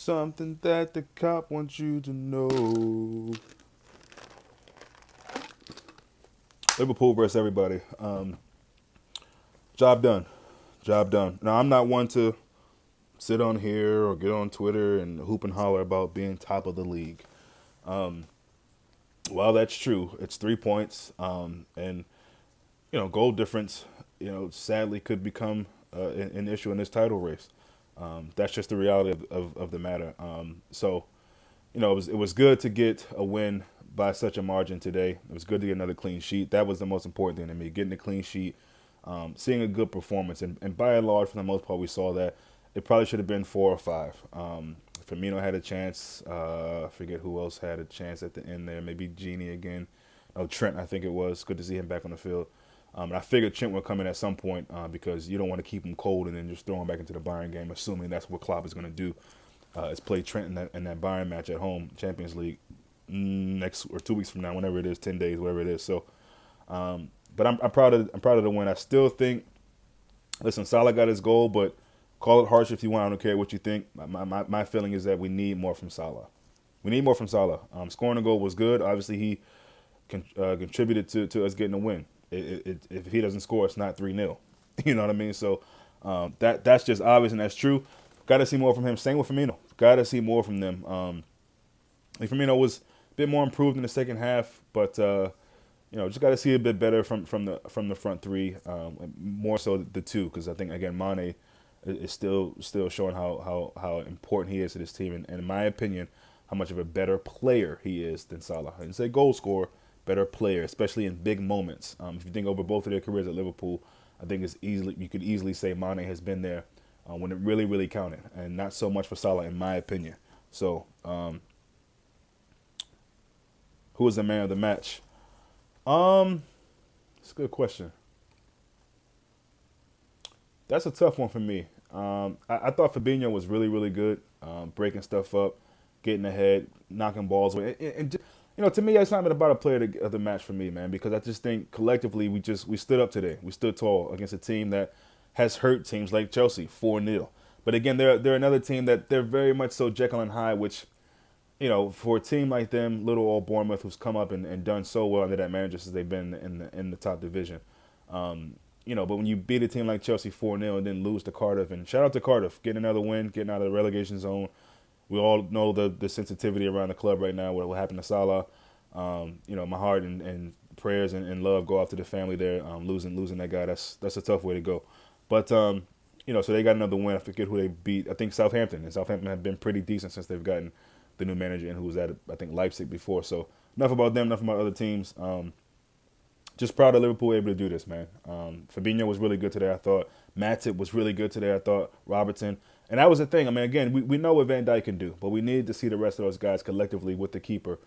something that the cop wants you to know. Liverpool versus everybody. Job done. Job done. Now, I'm not one to sit on here or get on Twitter and hoop and holler about being top of the league. While that's true, it's 3 points. And, goal difference, sadly could become an issue in this title race. That's just the reality of the matter. It was good to get a win by such a margin today. It was good to get another clean sheet. That was the most important thing to me, getting a clean sheet, seeing a good performance. And by and large, for the most part, we saw that. It probably should have been 4 or 5. Firmino had a chance. I forget who else had a chance at the end there. Maybe Genie again. Oh, Trent, I think it was. Good to see him back on the field. And I figured Trent would come in at some point because you don't want to keep him cold and then just throw him back into the Bayern game, assuming that's what Klopp is going to do. Is play Trent in that Bayern match at home, Champions League, next or 2 weeks from now, whenever it is, 10 days, whatever it is. So, but I'm proud of the win. I still think, listen, Salah got his goal, but call it harsh if you want. I don't care what you think. My feeling is that we need more from Salah. We need more from Salah. Scoring a goal was good. Obviously, he contributed to us getting a win. If he doesn't score, it's not 3-0. You know what I mean? So that's just obvious and that's true. Got to see more from him. Same with Firmino. Got to see more from them. Firmino was a bit more improved in the second half, but just got to see a bit better from the front three, more so the two, because I think again Mane is still showing how important he is to this team, and in my opinion, how much of a better player he is than Salah. I didn't say goal scorer, better player, especially in big moments. If you think over both of their careers at Liverpool, I think you could easily say Mane has been there when it really, really counted, and not so much for Salah, in my opinion. So, who was the man of the match? It's a good question. That's a tough one for me. I thought Fabinho was really, really good, breaking stuff up, getting ahead, knocking balls away. And to me, it's not been about a player of the match for me, man, because I just think collectively we stood up today. We stood tall against a team that has hurt teams like Chelsea 4-0. But again, they're another team that they're very much so Jekyll and Hyde, which, for a team like them, little old Bournemouth, who's come up and done so well under that manager since they've been in the top division. But when you beat a team like Chelsea 4-0 and then lose to Cardiff, and shout out to Cardiff, getting another win, getting out of the relegation zone. We all know the sensitivity around the club right now, what happened to Salah. My heart and prayers and love go out to the family there. Losing that guy, that's a tough way to go. But, so they got another win. I forget who they beat. I think Southampton. And Southampton have been pretty decent since they've gotten the new manager in, who was at, I think, Leipzig before. So enough about them, enough about other teams. Just proud of Liverpool able to do this, man. Fabinho was really good today, I thought. Matip was really good today, I thought. Robertson. And that was the thing. I mean, again, we know what Van Dijk can do, but we need to see the rest of those guys collectively with the keeper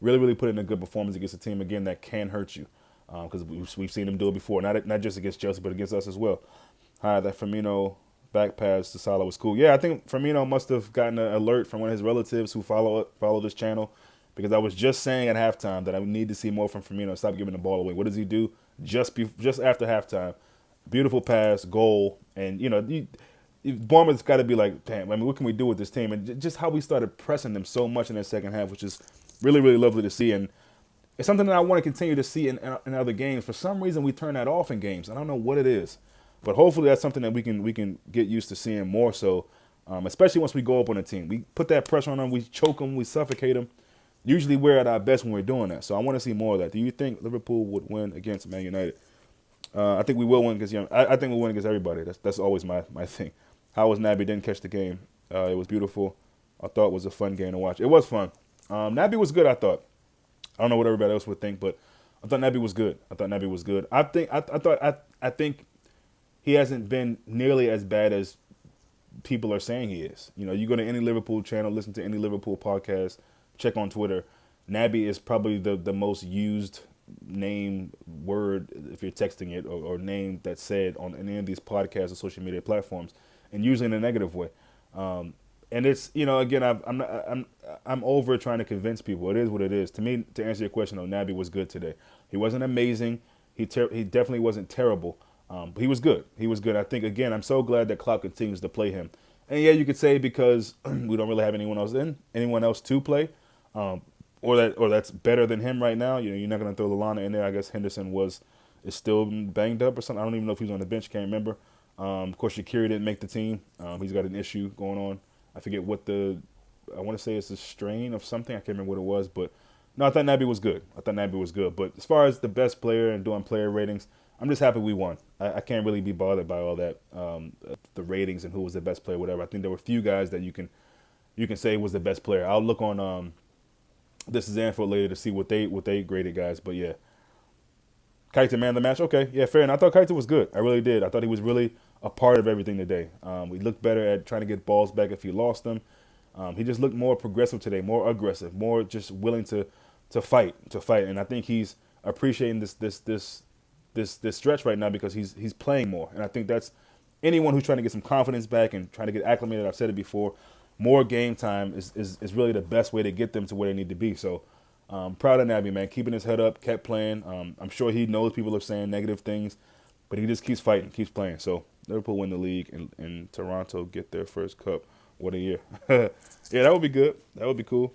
really, really put in a good performance against a team, again, that can hurt you. Because we've seen them do it before, not just against Chelsea, but against us as well. That Firmino back pass to Salah was cool. Yeah, I think Firmino must have gotten an alert from one of his relatives who follow this channel, because I was just saying at halftime that I need to see more from Firmino. Stop giving the ball away. What does he do? Just after halftime, beautiful pass, goal, and Bournemouth's got to be like, damn. I mean, what can we do with this team? And just how we started pressing them so much in that second half, which is really, really lovely to see. And it's something that I want to continue to see in other games. For some reason, we turn that off in games. I don't know what it is, but hopefully that's something that we can get used to seeing more so, especially once we go up on a team. We put that pressure on them, we choke them, we suffocate them. Usually we're at our best when we're doing that. So I want to see more of that. Do you think Liverpool would win against Man United? I think we will win against I think we'll win against everybody. That's always my thing. How was Naby? Didn't catch the game. It was beautiful. I thought it was a fun game to watch. It was fun. Naby was good, I thought. I don't know what everybody else would think, but I thought Naby was good. I think he hasn't been nearly as bad as people are saying he is. You go to any Liverpool channel, listen to any Liverpool podcast, check on Twitter. Naby is probably the most used name word if you're texting it, or name that's said on any of these podcasts or social media platforms, and usually in a negative way. And it's, again, I'm over trying to convince people. It is what it is. To me, to answer your question, though, Naby was good today. He wasn't amazing. He definitely wasn't terrible. But he was good. He was good. I think, again, I'm so glad that Klopp continues to play him. And yeah, you could say because we don't really have anyone else to play, um, or that's better than him right now. You're not going to throw Lalana in there. I guess Henderson is still banged up or something. I don't even know if he's on the bench. Can't remember. Of course, Shaqiri didn't make the team. He's got an issue going on. I forget what I want to say it's a strain of something. I can't remember what it was, but no, I thought Naby was good. But as far as the best player and doing player ratings, I'm just happy we won. I can't really be bothered by all that, the ratings and who was the best player, whatever. I think there were a few guys that you can say was the best player. I'll look on This Is Anfield later to see what they graded guys. But yeah, Keita man of the match. Okay, yeah, fair enough. I thought Keita was good. I really did. I thought he was really a part of everything today. We looked better at trying to get balls back if he lost them. He just looked more progressive today, more aggressive, more just willing to fight. And I think he's appreciating this stretch right now because he's playing more. And I think that's anyone who's trying to get some confidence back and trying to get acclimated. I've said it before. More game time is really the best way to get them to where they need to be. So proud of Naby, man, keeping his head up, kept playing. I'm sure he knows people are saying negative things, but he just keeps fighting, keeps playing. So Liverpool win the league and Toronto get their first cup. What a year. Yeah, that would be good. That would be cool.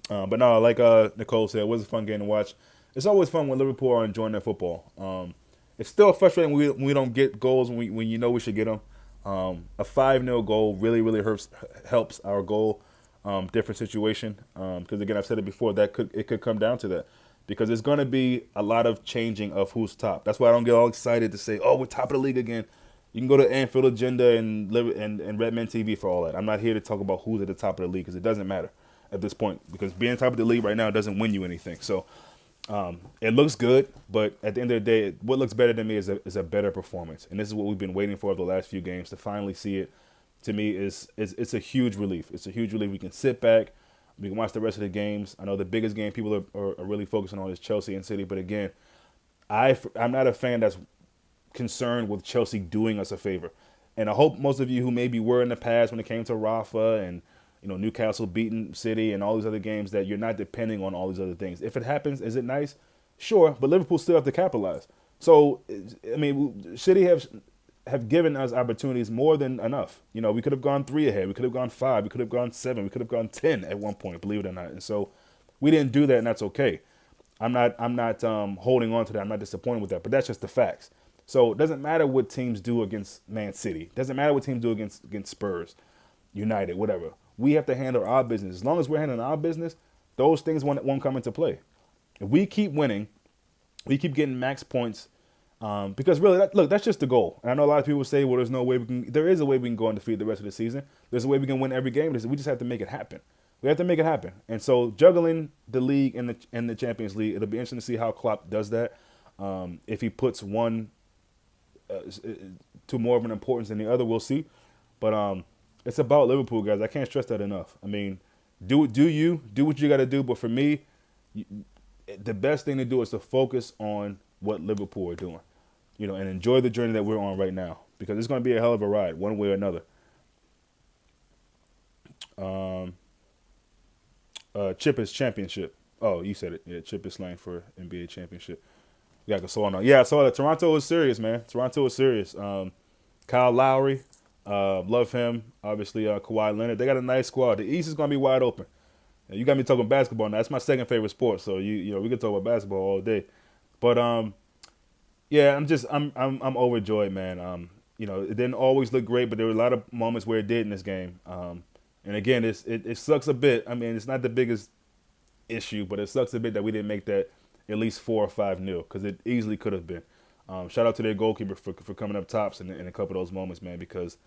But no, like Nicole said, it was a fun game to watch. It's always fun when Liverpool are enjoying their football. It's still frustrating when we don't get goals when you know we should get them. A 5-0 goal really, really helps our goal different situation. Because, again, I've said it before, it could come down to that. Because there's going to be a lot of changing of who's top. That's why I don't get all excited to say, oh, we're top of the league again. You can go to Anfield Agenda and Redmen TV for all that. I'm not here to talk about who's at the top of the league because it doesn't matter at this point. Because being top of the league right now doesn't win you anything. So it looks good, but at the end of the day, what looks better to me is a better performance. And this is what we've been waiting for the last few games to finally see it. To me, it's a huge relief. It's a huge relief. We can sit back. We can watch the rest of the games. I know the biggest game people are really focusing on is Chelsea and City. But again, I'm not a fan that's concerned with Chelsea doing us a favor. And I hope most of you who maybe were in the past when it came to Rafa and Newcastle beating City and all these other games that you're not depending on all these other things. If it happens, is it nice? Sure, but Liverpool still have to capitalize. So, I mean, City have given us opportunities more than enough. We could have gone 3 ahead. We could have gone 5. We could have gone 7. We could have gone 10 at one point, believe it or not. And so we didn't do that, and that's okay. I'm not holding on to that. I'm not disappointed with that, but that's just the facts. So it doesn't matter what teams do against Man City. It doesn't matter what teams do against Spurs, United, whatever. We have to handle our business. As long as we're handling our business, those things won't come into play. If we keep winning, we keep getting max points, because really, that's just the goal. And I know a lot of people say, well, there's no way we can. There is a way we can go undefeated the rest of the season. There's a way we can win every game. We just have to make it happen. We have to make it happen. And so juggling the league and the Champions League, it'll be interesting to see how Klopp does that. If he puts one to more of an importance than the other, we'll see. But it's about Liverpool, guys. I can't stress that enough. I mean, do what you got to do. But for me, the best thing to do is to focus on what Liverpool are doing, and enjoy the journey that we're on right now, because it's going to be a hell of a ride, one way or another. Chip is championship. Oh, you said it. Yeah, Chip is slang for NBA championship. We got Gasol on. Yeah, I saw that. Toronto is serious, man. Toronto is serious. Kyle Lowry, love him. Obviously, Kawhi Leonard. They got a nice squad. The East is going to be wide open. You got me talking basketball now. That's my second favorite sport. So we can talk about basketball all day. But yeah, I'm overjoyed, man. It didn't always look great, but there were a lot of moments where it did in this game. And again, it sucks a bit. I mean, it's not the biggest issue, but it sucks a bit that we didn't make that at least 4 or 5-0, because it easily could have been. Shout out to their goalkeeper for coming up tops in a couple of those moments, man, because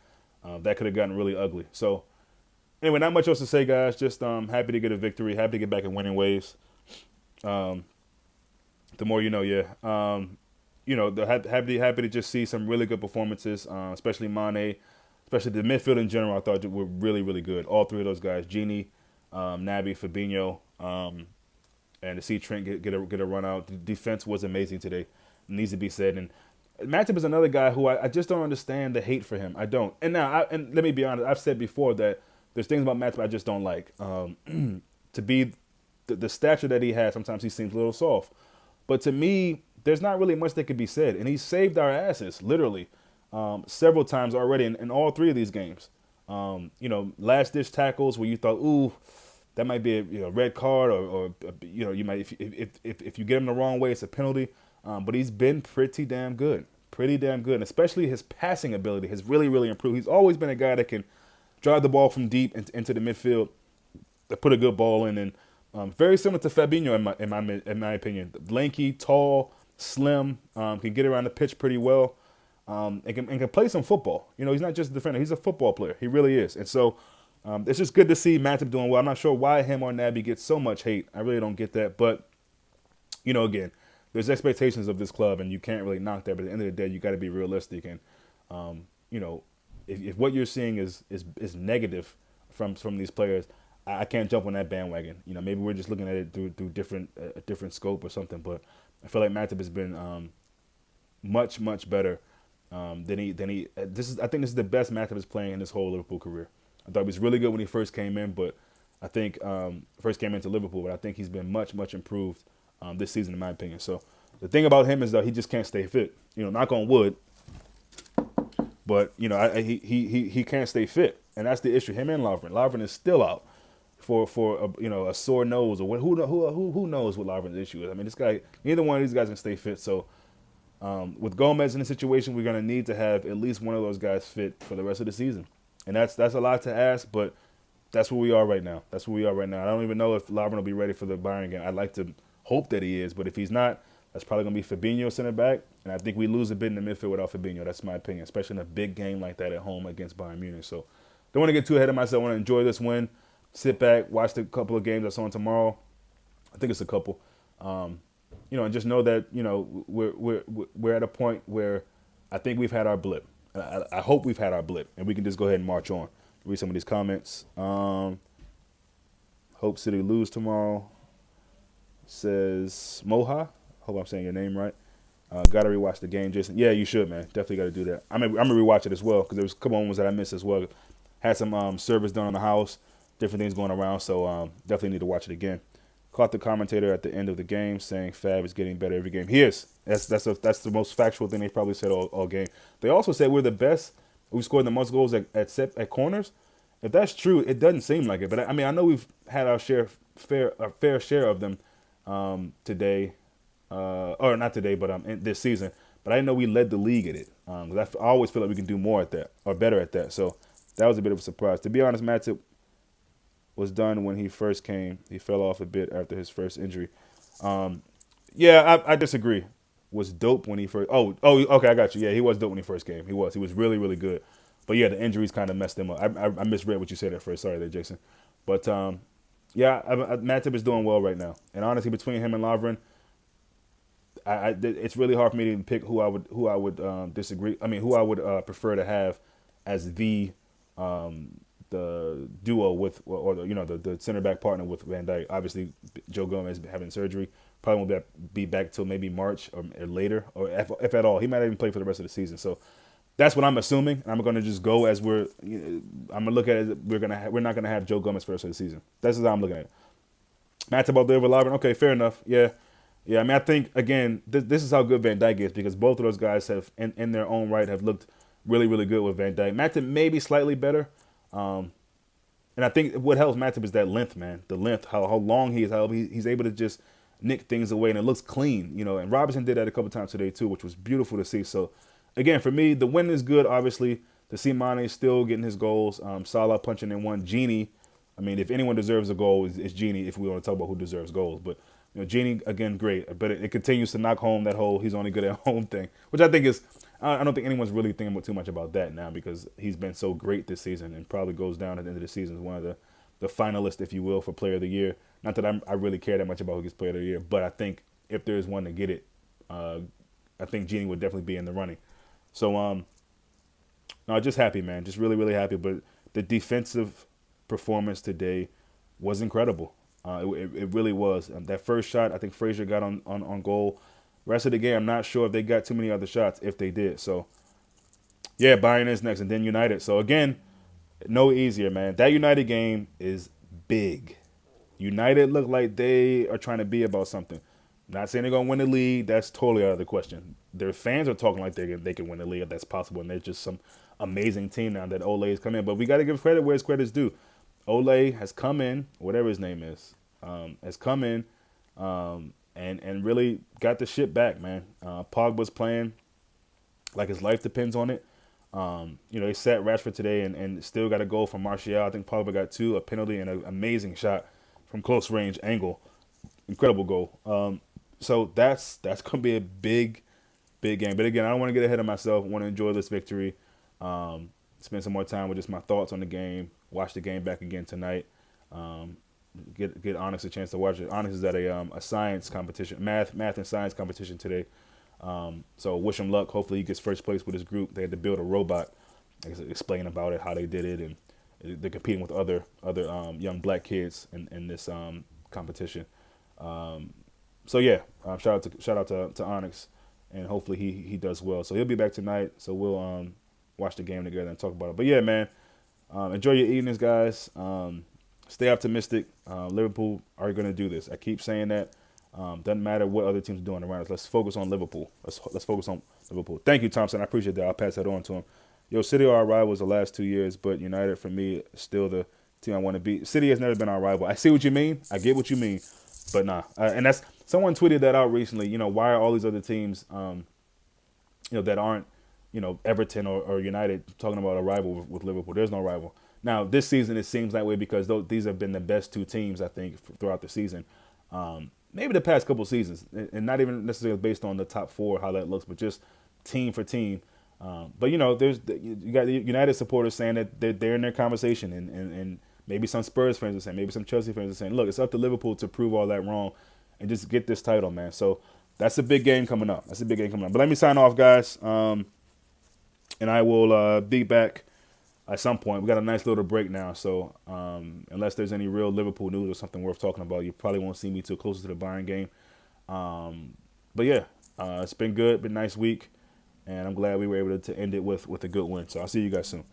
that could have gotten really ugly. So anyway, not much else to say, guys. Just happy to get a victory, happy to get back in winning ways. The more you know, yeah. Happy to just see some really good performances, especially Mane, especially the midfield in general. I thought were really, really good. All three of those guys, Gini, Naby, Fabinho, and to see Trent get a run out. The defense was amazing today. It needs to be said. And Matip is another guy who I just don't understand the hate for him. I don't. And now, and let me be honest, I've said before that there's things about Matip I just don't like. To be the stature that he has, sometimes he seems a little soft. But to me, there's not really much that could be said. And he saved our asses, literally, several times already in all three of these games. last ditch tackles where you thought, ooh, that might be a red card, or you might, if you get him the wrong way, it's a penalty. But he's been pretty damn good, and especially his passing ability has really, really improved. He's always been a guy that can drive the ball from deep into the midfield, to put a good ball in, and very similar to Fabinho in my opinion. Lanky, tall, slim, can get around the pitch pretty well, and can play some football. He's not just a defender; he's a football player. He really is, and so. It's just good to see Matip doing well. I'm not sure why him or Naby gets so much hate. I really don't get that. But, again, there's expectations of this club, and you can't really knock that. But at the end of the day, you got to be realistic. And, if what you're seeing is negative from these players, I can't jump on that bandwagon. Maybe we're just looking at it through a different scope or something. But I feel like Matip has been much, much better than he. I think this is the best Matip is playing in his whole Liverpool career. I thought he was really good when he first came in, but I think first came into Liverpool, but I think he's been much, much improved this season, in my opinion. So the thing about him is that he just can't stay fit. Knock on wood, but he can't stay fit, and that's the issue. Him and Lovren. Lovren is still out for a sore nose, or who knows what Lovren's issue is. I mean, this guy, neither one of these guys can stay fit. So with Gomez in the situation, we're gonna need to have at least one of those guys fit for the rest of the season. And that's a lot to ask, but that's where we are right now. I don't even know if Lovren will be ready for the Bayern game. I'd like to hope that he is, but if he's not, that's probably going to be Fabinho center back. And I think we lose a bit in the midfield without Fabinho. That's my opinion, especially in a big game like that at home against Bayern Munich. So don't want to get too ahead of myself. I want to enjoy this win, sit back, watch the couple of games that's on tomorrow. I think it's a couple. And just know that, we're at a point where I think we've had our blip. I hope we've had our blip, and we can just go ahead and march on. Read some of these comments. Hope City lose tomorrow. Says Moha. Hope I'm saying your name right. Got to rewatch the game, Jason. Yeah, you should, man. Definitely got to do that. I'm gonna rewatch it as well because there was a couple moments that I missed as well. Had some service done on the house, different things going around, so definitely need to watch it again. Caught the commentator at the end of the game saying Fab is getting better every game. He is. That's the most factual thing they probably said all game. They also said we're the best. We scored the most goals at corners. If that's true, it doesn't seem like it. But I mean, I know we've had our fair share of them today, or not today, but in this season. But I didn't know we led the league at it. I always feel like we can do more at that or better at that. So that was a bit of a surprise. To be honest, Matip was done when he first came. He fell off a bit after his first injury. Yeah, I disagree. Was dope when he first. Oh, okay, I got you. Yeah, he was dope when he first came. He was really, really good. But yeah, the injuries kind of messed him up. I misread what you said at first. Sorry there, Jason. But yeah, Matip is doing well right now. And honestly, between him and Lovren, it's really hard for me to pick who I would disagree. I mean, who I would prefer to have as the duo with, or the center back partner with Van Dijk. Obviously, Joe Gomez having surgery, probably won't be back till maybe March or later, or if at all. He might not even play for the rest of the season. So that's what I'm assuming. I'm going to just go as I'm going to look at it. We're not going to have Joe Gomez for the rest of the season. That's how I'm looking at it. Matip out there with Lovren. Okay, fair enough. Yeah. I mean, I think again, this is how good Van Dijk is, because both of those guys have, in their own right, have looked really, really good with Van Dijk. Matip maybe slightly better. And I think what helps Matip is that length, man. The length, how long he is, how he's able to just nick things away, and it looks clean, And Robertson did that a couple times today too, which was beautiful to see. So, again, for me, the win is good, obviously. To see Mane still getting his goals, Salah punching in one. Gini, I mean, if anyone deserves a goal, it's Gini, if we want to talk about who deserves goals. But, Gini, again, great. But it continues to knock home that whole he's only good at home thing, which I think is, I don't think anyone's really thinking too much about that now, because he's been so great this season and probably goes down at the end of the season as one of the finalists, if you will, for Player of the Year. Not that I really care that much about who gets Player of the Year, but I think if there's one to get it, I think Gini would definitely be in the running. So, no, just happy, man. Just really, really happy. But the defensive performance today was incredible. It really was. That first shot, I think Frazier got on goal. Rest of the game, I'm not sure if they got too many other shots, if they did. So, yeah, Bayern is next, and then United. So, again, no easier, man. That United game is big. United look like they are trying to be about something. Not saying they're going to win the league. That's totally out of the question. Their fans are talking like they can win the league if that's possible, and there's just some amazing team now that Ole has come in. But we got to give credit where his credit's due. Ole has come in, whatever his name is, has come in and really got the shit back, man. Pogba's playing like his life depends on it. They sat Rashford today and still got a goal from Martial. I think Pogba got two, a penalty, and an amazing shot from close range angle. Incredible goal. So that's going to be a big game. But again, I don't want to get ahead of myself. I want to enjoy this victory. Spend some more time with just my thoughts on the game. Watch the game back again tonight. Get Onyx a chance to watch it. Onyx is at a science competition, math and science competition today. So wish him luck. Hopefully he gets first place with his group. They had to build a robot. Explain about it, how they did it, and they're competing with other young black kids in this competition. So yeah, shout out to Onyx, and hopefully he does well. So he'll be back tonight. So we'll watch the game together and talk about it. But yeah, man, enjoy your evenings, guys. Stay optimistic. Liverpool are going to do this. I keep saying that. Doesn't matter what other teams are doing around us. Let's focus on Liverpool. Let's focus on Liverpool. Thank you, Thompson. I appreciate that. I'll pass that on to him. Yo, City are our rivals the last 2 years, but United, for me, is still the team I want to beat. City has never been our rival. I see what you mean. I get what you mean. But nah. And that's someone tweeted that out recently. Why are all these other teams, that aren't, Everton or United talking about a rival with Liverpool? There's no rival. Now, this season, it seems that way because these have been the best two teams, I think, throughout the season. Maybe the past couple seasons, and not even necessarily based on the top four, how that looks, but just team for team. But, you got the United supporters saying that they're in their conversation, and maybe some Spurs fans are saying, maybe some Chelsea fans are saying, look, it's up to Liverpool to prove all that wrong and just get this title, man. So that's a big game coming up. But let me sign off, guys, and I will be back at some point. We got a nice little break now, so unless there's any real Liverpool news or something worth talking about, you probably won't see me too closer to the Bayern game. But yeah, it's been good, been a nice week, and I'm glad we were able to end it with a good win. So I'll see you guys soon.